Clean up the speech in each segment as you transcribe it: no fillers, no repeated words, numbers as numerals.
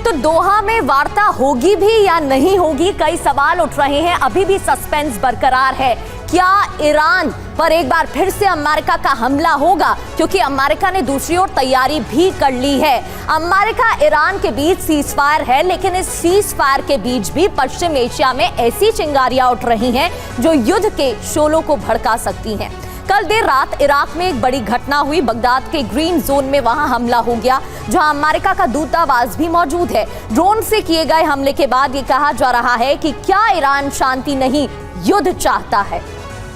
तो दोहा में वार्ता होगी भी या नहीं होगी, कई सवाल उठ रहे हैं। अभी भी सस्पेंस बरकरार है। क्या ईरान पर एक बार फिर से अमेरिका का हमला होगा? क्योंकि अमेरिका ने दूसरी ओर तैयारी भी कर ली है। अमेरिका ईरान के बीच सीज फायर है, लेकिन इस सीज फायर के बीच भी पश्चिम एशिया में ऐसी चिंगारियां उठ रही हैं जो युद्ध के शोलों को भड़का सकती हैं। कल देर रात इराक में एक बड़ी घटना हुई। बगदाद के ग्रीन जोन में वहां हमला हो गया, जहां अमेरिका का दूतावास भी मौजूद है। ड्रोन से किए गए हमले के बाद ये कहा जा रहा है कि क्या ईरान शांति नहीं, युद्ध चाहता है।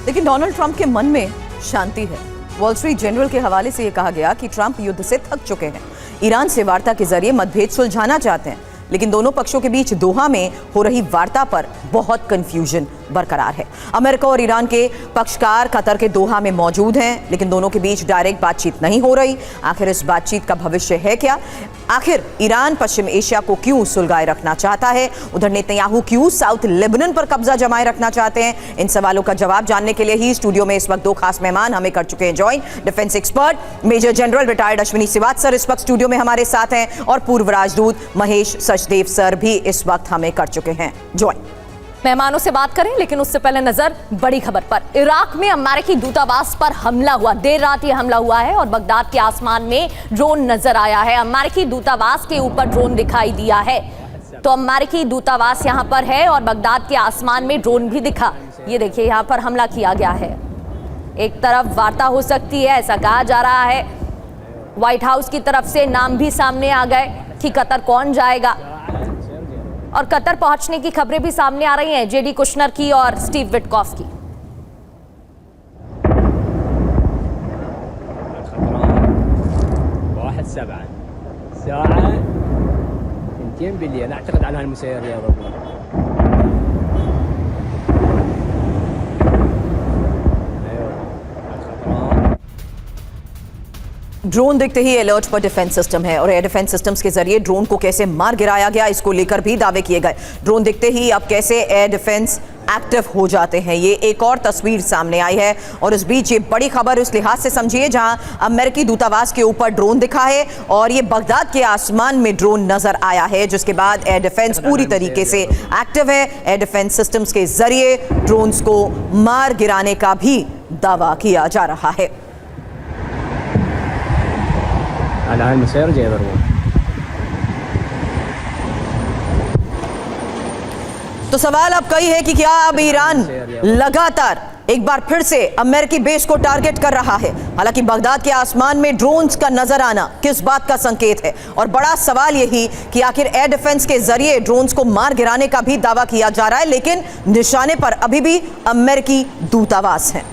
लेकिन डोनाल्ड ट्रंप के मन में शांति है। वॉल स्ट्रीट जनरल के हवाले से यह कहा गया कि ट्रंप युद्ध से थक चुके हैं, ईरान से वार्ता के जरिए मतभेद सुलझाना चाहते हैं। लेकिन दोनों पक्षों के बीच दोहा में हो रही वार्ता पर बहुत कंफ्यूजन बरकरार है। अमेरिका और ईरान के पक्षकार कतर के दोहा में मौजूद हैं, लेकिन दोनों के बीच डायरेक्ट बातचीत नहीं हो रही। आखिर इस बातचीत का भविष्य है क्या? आखिर ईरान पश्चिम एशिया को क्यों सुलगाए रखना चाहता है? उधर नेतन्याहू क्यों साउथ लेबनान पर कब्जा जमाए रखना चाहते हैं? इन सवालों का जवाब जानने के लिए ही स्टूडियो में इस वक्त दो खास मेहमान हमें कर चुके हैं join. Defence expert major general retired Ashwini Shrivastava इस वक्त स्टूडियो में हमारे साथ हैं, और पूर्व राजदूत महेश सचदेव सर भी इस वक्त हमें कर चुके हैं ज्वाइन। मेहमानों से बात करें, लेकिन उससे पहले नजर बड़ी खबर पर। इराक में अमेरिकी दूतावास पर हमला हुआ। देर रात यह हमला हुआ है और बगदाद के आसमान में ड्रोन नजर आया है। अमेरिकी दूतावास के ऊपर ड्रोन दिखाई दिया है। तो अमेरिकी दूतावास यहां पर है और बगदाद के आसमान में ड्रोन भी दिखा। ये देखिए, यहां पर हमला किया गया है। एक तरफ वार्ता हो सकती है, ऐसा कहा जा रहा है। व्हाइट हाउस की तरफ से नाम भी सामने आ गए कि कतर कौन जाएगा, और कतर पहुंचने की खबरें भी सामने आ रही हैं, जेडी कुशनर की और स्टीव विटकॉफ की। ड्रोन दिखते ही अलर्ट पर डिफेंस सिस्टम है, और एयर डिफेंस सिस्टम्स के जरिए ड्रोन को कैसे मार गिराया गया, इसको लेकर भी दावे किए गए। ड्रोन दिखते ही अब कैसे एयर डिफेंस एक्टिव हो जाते हैं, ये एक और तस्वीर सामने आई है। और इस बीच ये बड़ी खबर इस लिहाज से समझिए, जहां अमेरिकी दूतावास के ऊपर ड्रोन दिखा है और ये बगदाद के आसमान में ड्रोन नजर आया है, जिसके बाद एयर डिफेंस पूरी तरीके से एक्टिव है। एयर डिफेंस सिस्टम्स के जरिए ड्रोन्स को मार गिराने का भी दावा किया जा रहा है। तो सवाल अब कई है कि क्या अब ईरान लगातार एक बार फिर से अमेरिकी बेस को टारगेट कर रहा है? हालांकि बगदाद के आसमान में ड्रोन्स का नजर आना किस बात का संकेत है? और बड़ा सवाल यही कि आखिर एयर डिफेंस के जरिए ड्रोन्स को मार गिराने का भी दावा किया जा रहा है, लेकिन निशाने पर अभी भी अमेरिकी दूतावास है।